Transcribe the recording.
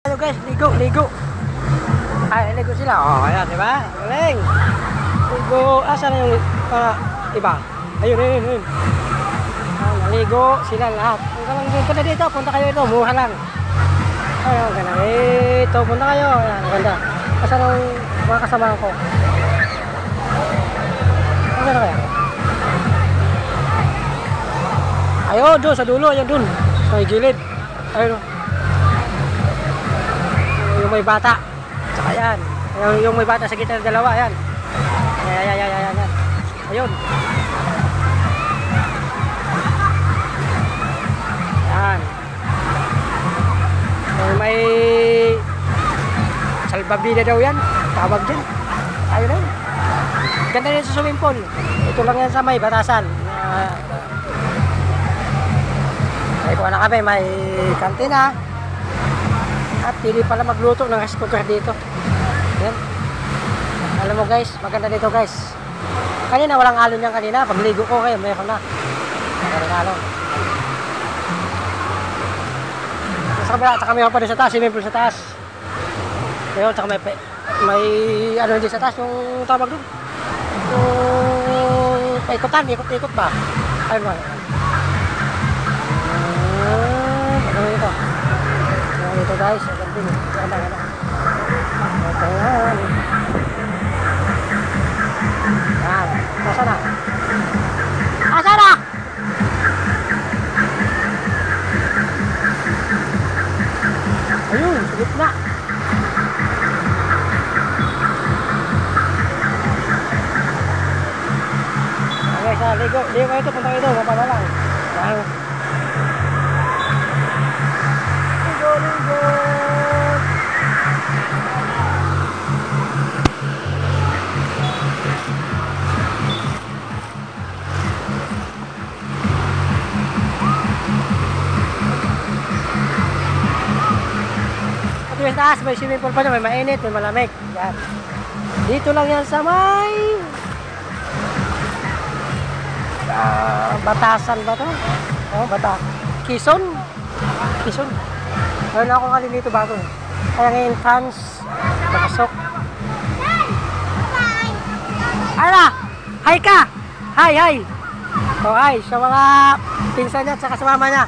Ayo guys, ligo. Ay, ligo sila. Oh, ayan, di ba? Galing. Ligo. Asan na yung iba? Ayun. Naligo sila lahat. Punta dito, punta kayo dito. Mura lang. Ayun, ganun. Ito, punta kayo. Ayan, ganda. Asan ang mga kasama ko? Ano na kaya? Ayun, doon sa dulo. Ayun, doon. Sa gilid. Ayun. Yung may bata. Tsaka yan. Yung may bata sa gitna ng dalawa. Ayan. Ayan. Ayun. Ayan. May salbabida daw yan. Tawag dyan. Ayun na. Ganda rin sa swimming pool. Ito lang yan sa may batasan. Ikuha na kami. May kantina. At pili pala magluto ng rice cooker dito. Yan. Alam mo guys, maganda dito guys. Kanina walang alon yan kanina. Pagligo ko kayo, mayroon na. Walang alon. Sa kabila, tsaka mayroon pa din sa taas. Swimming pool sa taas. Mayroon, tsaka may ano din sa taas. Yung tawag doon. Yung paikutan, ikot ba? Ayun ba? Ano ito? Ito guys, ganda. Ito yan. Yan. Nasaan na? Nasaan na? Ayun, sa gitna. Okay, sa ligo kayo ito, punta kayo ito, mapala lang. Yan. Ligo. Sa taas, may swimming pool pa na, may mainit, may malamig. Yan. Dito lang yan sa may batasan ba to? Oh, Quezon. Ayun ako kalin dito bago. Kaya ngayon entrance, nakasok. Ala! Hi ka! Hi! Oh, hi! Sa mga pinsan niya at sa kasama niya.